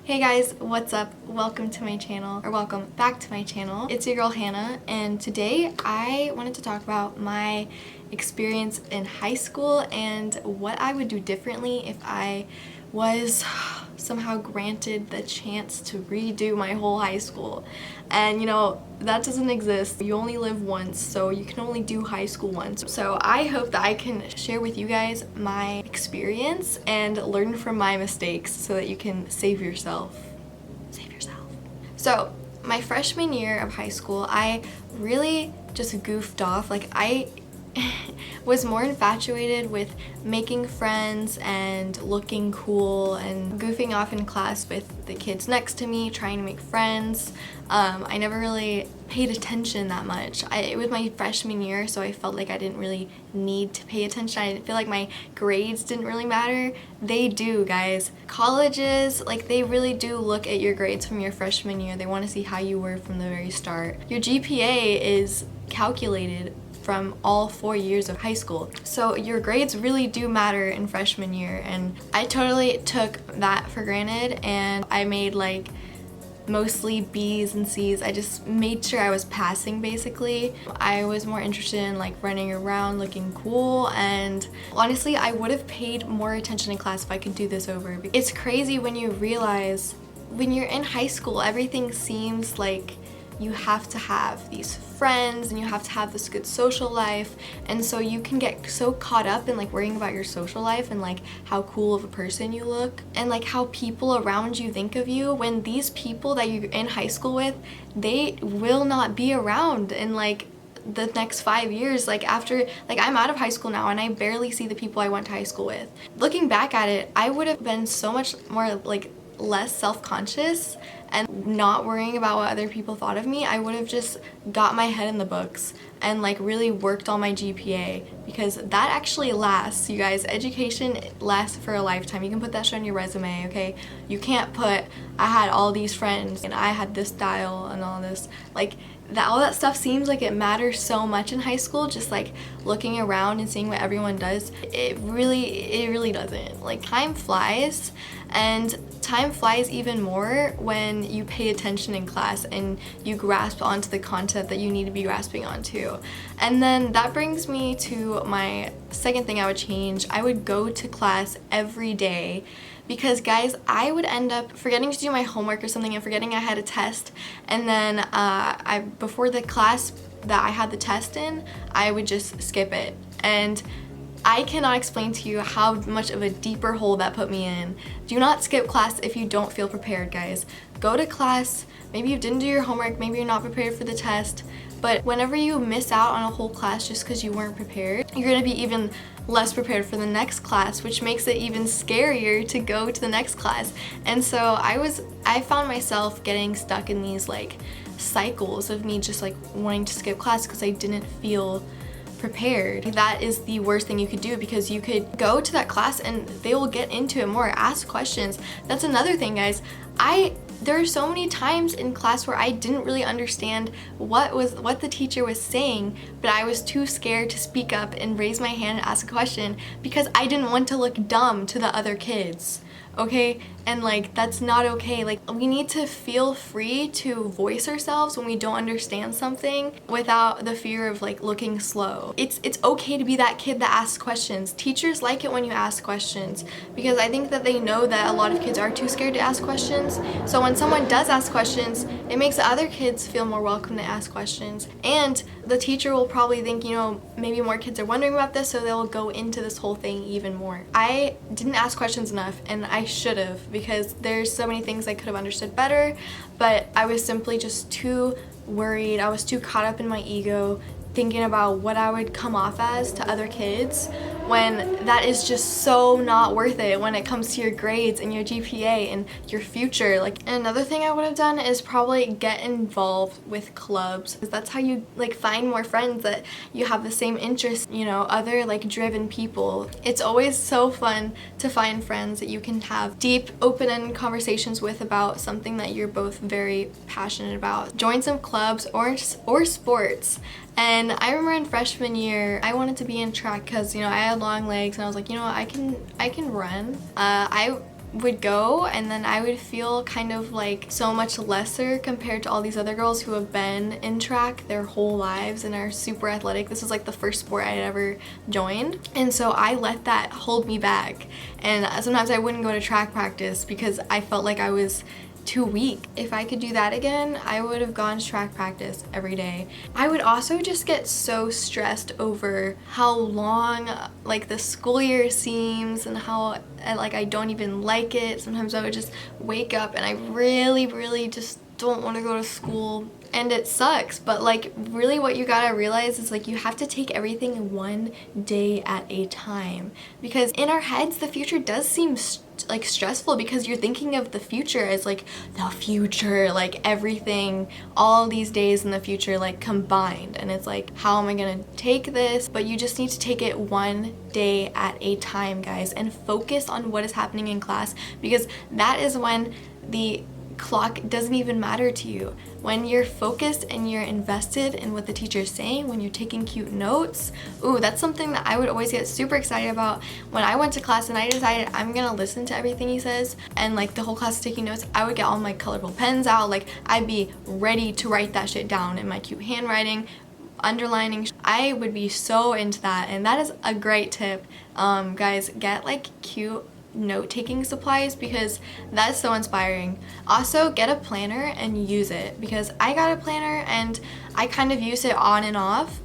Hey guys, what's up? Welcome to my channel, or welcome back to my channel. It's your girl Hannah, and today I wanted to talk about my experience in high school and what I would do differently if I was somehow granted the chance to redo my whole high school. And you know, that doesn't exist. You only live once, so you can only do high school once. So I hope that I can share with you guys my experience and learn from my mistakes so that you can save yourself. Save yourself. So my freshman year of high school, I really just goofed off. Like, I was more infatuated with making friends and looking cool and goofing off in class with the kids next to me, trying to make friends. I never really paid attention that much. It was my freshman year, so I felt like I didn't really need to pay attention. I didn't feel like my grades didn't really matter. They do, guys. Colleges, like, they really do look at your grades from your freshman year. They want to see how you were from the very start. Your GPA is calculated from all 4 years of high school. So your grades really do matter in freshman year, and I totally took that for granted, and I made like mostly B's and C's. I just made sure I was passing, basically. I was more interested in like running around looking cool, and honestly I would have paid more attention in class if I could do this over. It's crazy when you realize when you're in high school everything seems like you have to have these friends and you have to have this good social life, and so you can get so caught up in like worrying about your social life and like how cool of a person you look and like how people around you think of you, when these people that you're in high school with, they will not be around in like the next 5 years. Like, after, like, I'm out of high school now and I barely see the people I went to high school with. Looking back at it, I would have been so much more like less self-conscious and not worrying about what other people thought of me. I would have just got my head in the books and like really worked on my GPA, because that actually lasts, you guys. Education lasts for a lifetime. You can put that shit on your resume, okay? You can't put, I had all these friends and I had this style and all this. Like, that, all that stuff seems like it matters so much in high school, just like looking around and seeing what everyone does. It really doesn't. Like, time flies, and time flies even more when you pay attention in class and you grasp onto the content that you need to be grasping onto. And then that brings me to my second thing I would change. I would go to class every day, because guys, I would end up forgetting to do my homework or something and forgetting I had a test, and then before the class that I had the test in, I would just skip it. And I cannot explain to you how much of a deeper hole that put me in. Do not skip class if you don't feel prepared, guys. Go to class. Maybe you didn't do your homework, maybe you're not prepared for the test, but whenever you miss out on a whole class just because you weren't prepared, you're gonna be even less prepared for the next class, which makes it even scarier to go to the next class. And so I found myself getting stuck in these like cycles of me just like wanting to skip class because I didn't feel prepared. That is the worst thing you could do, because you could go to that class and they will get into it more, ask questions. That's another thing, guys. There are so many times in class where I didn't really understand what the teacher was saying, but I was too scared to speak up and raise my hand and ask a question because I didn't want to look dumb to the other kids. Okay? And like, that's not okay. Like, we need to feel free to voice ourselves when we don't understand something without the fear of like looking slow. It's okay to be that kid that asks questions. Teachers like it when you ask questions, because I think that they know that a lot of kids are too scared to ask questions. So when someone does ask questions, it makes the other kids feel more welcome to ask questions. And the teacher will probably think, you know, maybe more kids are wondering about this, so they'll go into this whole thing even more. I didn't ask questions enough, and I should have, because there's so many things I could have understood better, but I was simply just too worried. I was too caught up in my ego, thinking about what I would come off as to other kids, when that is just so not worth it when it comes to your grades and your GPA and your future. Like, another thing I would have done is probably get involved with clubs, because that's how you like find more friends that you have the same interests, you know, other like driven people. It's always so fun to find friends that you can have deep, open-ended conversations with about something that you're both very passionate about. Join some clubs or sports. And I remember in freshman year, I wanted to be in track because, you know, I had long legs and I was like, you know, I can run. I would go and then I would feel kind of like so much lesser compared to all these other girls who have been in track their whole lives and are super athletic. This was like the first sport I had ever joined, and so I let that hold me back, and sometimes I wouldn't go to track practice because I felt like I was too weak. If I could do that again, I would have gone to track practice every day. I would also just get so stressed over how long like the school year seems and how like I don't even like it. Sometimes I would just wake up and I really just don't want to go to school, and it sucks. But like really what you gotta realize is like you have to take everything one day at a time, because in our heads the future does seem like stressful because you're thinking of the future as like the future, like everything, all these days in the future like combined, and it's like, how am I gonna take this? But you just need to take it one day at a time, guys, and focus on what is happening in class, because that is when the clock doesn't even matter to you. When you're focused and you're invested in what the teacher is saying, when you're taking cute notes, ooh, that's something that I would always get super excited about. When I went to class and I decided I'm gonna listen to everything he says, and like the whole class is taking notes, I would get all my colorful pens out, like I'd be ready to write that shit down in my cute handwriting, underlining. I would be so into that, and that is a great tip. Guys, get like cute note-taking supplies because that's so inspiring. Also, get a planner and use it, because I got a planner and I kind of use it on and off,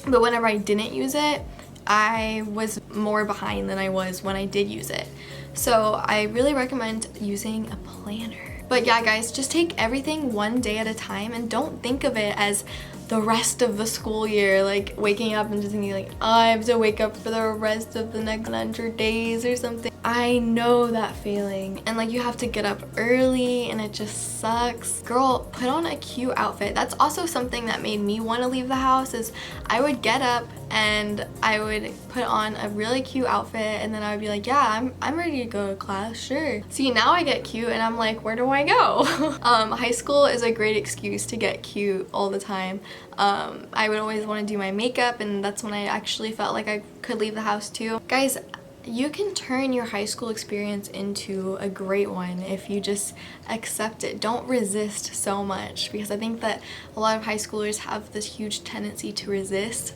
but whenever I didn't use it, I was more behind than I was when I did use it. So I really recommend using a planner. But yeah, guys, just take everything one day at a time and don't think of it as the rest of the school year, like waking up and just thinking like, oh, I have to wake up for the rest of the next 100 days or something. I know that feeling, and like you have to get up early and it just sucks. Girl, put on a cute outfit. That's also something that made me want to leave the house, is I would get up and I would put on a really cute outfit, and then I would be like, yeah, I'm ready to go to class, sure. See, now I get cute and I'm like, where do I go? High school is a great excuse to get cute all the time. I would always want to do my makeup, and that's when I actually felt like I could leave the house too. Guys, you can turn your high school experience into a great one if you just accept it. Don't resist so much, because I think that a lot of high schoolers have this huge tendency to resist,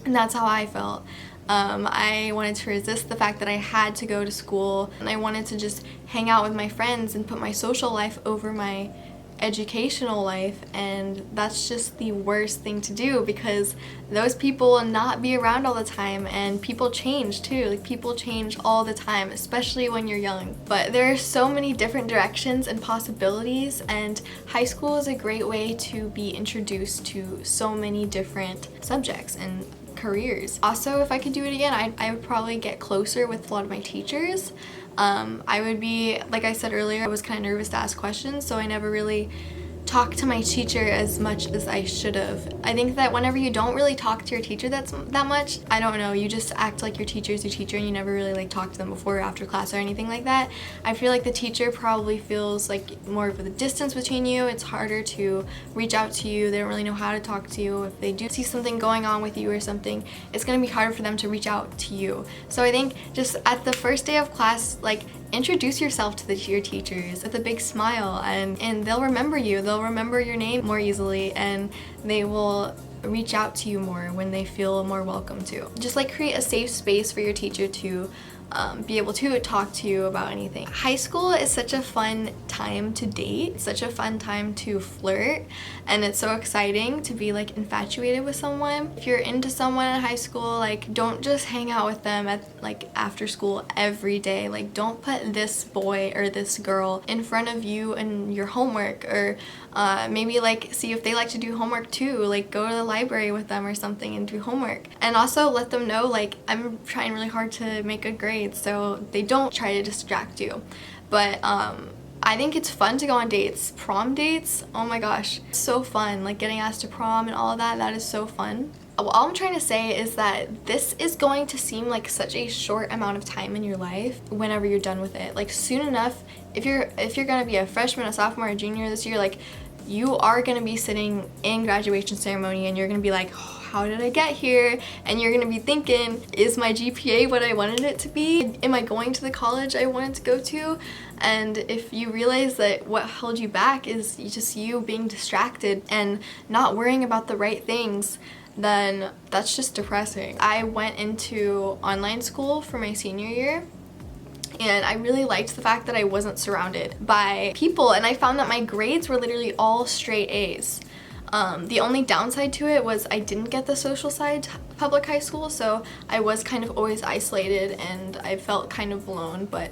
and that's how I felt. I wanted to resist the fact that I had to go to school, and I wanted to just hang out with my friends and put my social life over my educational life, and that's just the worst thing to do, because those people will not be around all the time, and people change too. Like, people change all the time, especially when you're young. But there are so many different directions and possibilities, and high school is a great way to be introduced to so many different subjects and careers. Also, if I could do it again, I would probably get closer with a lot of my teachers. I would be, like I said earlier, I was kind of nervous to ask questions, so I never really talked to my teacher as much as I should have. I think that whenever you don't really talk to your teacher that much, I don't know, you just act like your teacher's your teacher and you never really like talk to them before or after class or anything like that. I feel like the teacher probably feels like more of a distance between you. It's harder to reach out to you. They don't really know how to talk to you. If they do see something going on with you or something, it's gonna be harder for them to reach out to you. So I think just at the first day of class, like, introduce yourself to your teachers with a big smile, and they'll remember you. They'll remember your name more easily, and they will reach out to you more when they feel more welcome to. Just like create a safe space for your teacher to be able to talk to you about anything. High school is such a fun time to date, such a fun time to flirt, and it's so exciting to be like infatuated with someone. If you're into someone in high school, like, don't just hang out with them at like after school every day. Like, don't put this boy or this girl in front of you and your homework, or maybe like see if they like to do homework too. Like, go to the library with them or something and do homework. And also let them know, like, I'm trying really hard to make a grade, so they don't try to distract you. But I think it's fun to go on dates. Prom dates, oh my gosh, so fun. Like, getting asked to prom and all of that, that is so fun. All I'm trying to say is that this is going to seem like such a short amount of time in your life whenever you're done with it. Like, soon enough, if you're gonna be a freshman, a sophomore, a junior this year, like, you are gonna be sitting in graduation ceremony and you're gonna be like, oh, how did I get here? And you're gonna be thinking, is my GPA what I wanted it to be? Am I going to the college I wanted to go to? And if you realize that what held you back is just you being distracted and not worrying about the right things, then that's just depressing. I went into online school for my senior year, and I really liked the fact that I wasn't surrounded by people, and I found that my grades were literally all straight A's. The only downside to it was I didn't get the social side to public high school, so I was kind of always isolated and I felt kind of alone, but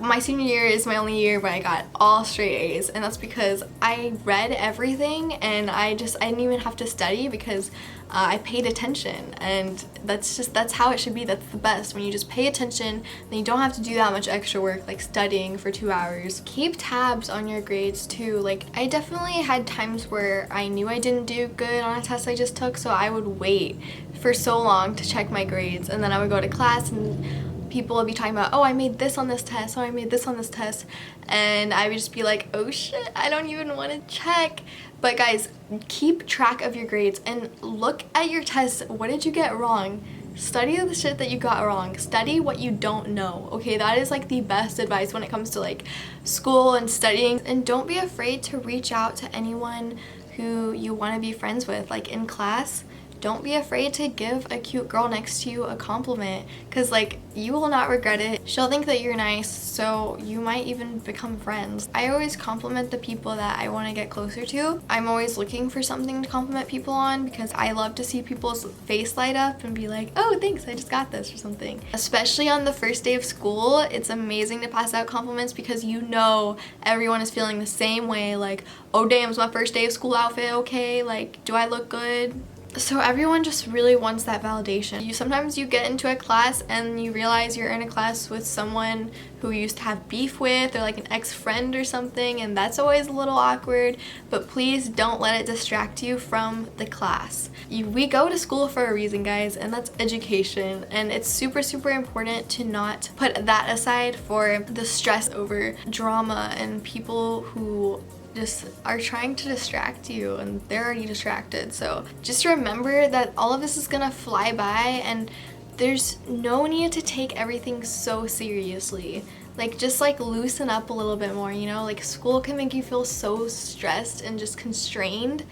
my senior year is my only year where I got all straight A's, and that's because I read everything and I didn't even have to study because I paid attention, and that's how it should be. That's the best, when you just pay attention, then you don't have to do that much extra work like studying for 2 hours. Keep tabs on your grades too. Like, I definitely had times where I knew I didn't do good on a test I just took, so I would wait for so long to check my grades, and then I would go to class and people would be talking about, oh, I made this on this test, oh, I made this on this test, and I would just be like, oh shit, I don't even want to check. But guys, keep track of your grades and look at your tests. What did you get wrong? Study the shit that you got wrong. Study what you don't know. Okay, that is like the best advice when it comes to like school and studying. And don't be afraid to reach out to anyone who you want to be friends with. Like in class, don't be afraid to give a cute girl next to you a compliment, because like you will not regret it. She'll think that you're nice, so you might even become friends. I always compliment the people that I want to get closer to. I'm always looking for something to compliment people on because I love to see people's face light up and be like, oh thanks, I just got this or something. Especially on the first day of school, it's amazing to pass out compliments because you know everyone is feeling the same way, like, oh damn, is my first day of school outfit okay? Like, do I look good? So everyone just really wants that validation. Sometimes you get into a class and you realize you're in a class with someone who you used to have beef with, or like an ex-friend or something, and that's always a little awkward, but please don't let it distract you from the class. We go to school for a reason, guys, and that's education, and it's super, super important to not put that aside for the stress over drama and people who just are trying to distract you, and they're already distracted. So just remember that all of this is gonna fly by, and there's no need to take everything so seriously. Like, just like loosen up a little bit more, you know? Like, school can make you feel so stressed and just constrained,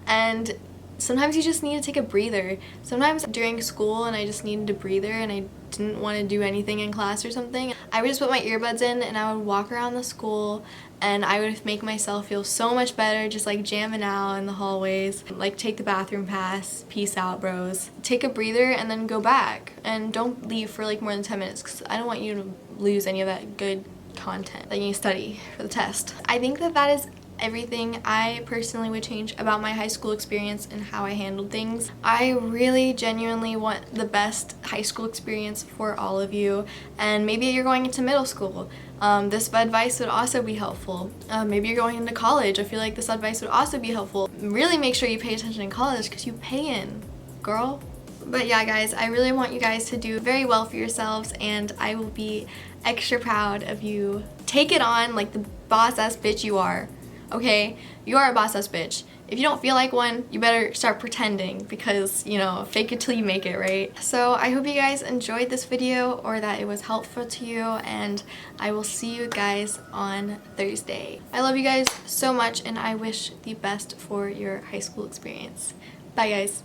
and sometimes you just need to take a breather. Sometimes during school and I just needed a breather and I didn't want to do anything in class or something, I would just put my earbuds in and I would walk around the school and I would make myself feel so much better, just like jamming out in the hallways, like take the bathroom pass, peace out bros. Take a breather and then go back, and don't leave for like more than 10 minutes because I don't want you to lose any of that good content that you need to study for the test. I think that is everything I personally would change about my high school experience and how I handled things. I really genuinely want the best high school experience for all of you, and maybe you're going into middle school. This advice would also be helpful. Maybe you're going into college. I feel like this advice would also be helpful. Really make sure you pay attention in college because you pay in, girl. But yeah, guys, I really want you guys to do very well for yourselves, and I will be extra proud of you. Take it on like the boss-ass bitch you are. Okay, you are a boss-ass bitch. If you don't feel like one, you better start pretending, because, you know, fake it till you make it, right? So I hope you guys enjoyed this video, or that it was helpful to you, and I will see you guys on Thursday. I love you guys so much, and I wish the best for your high school experience. Bye, guys.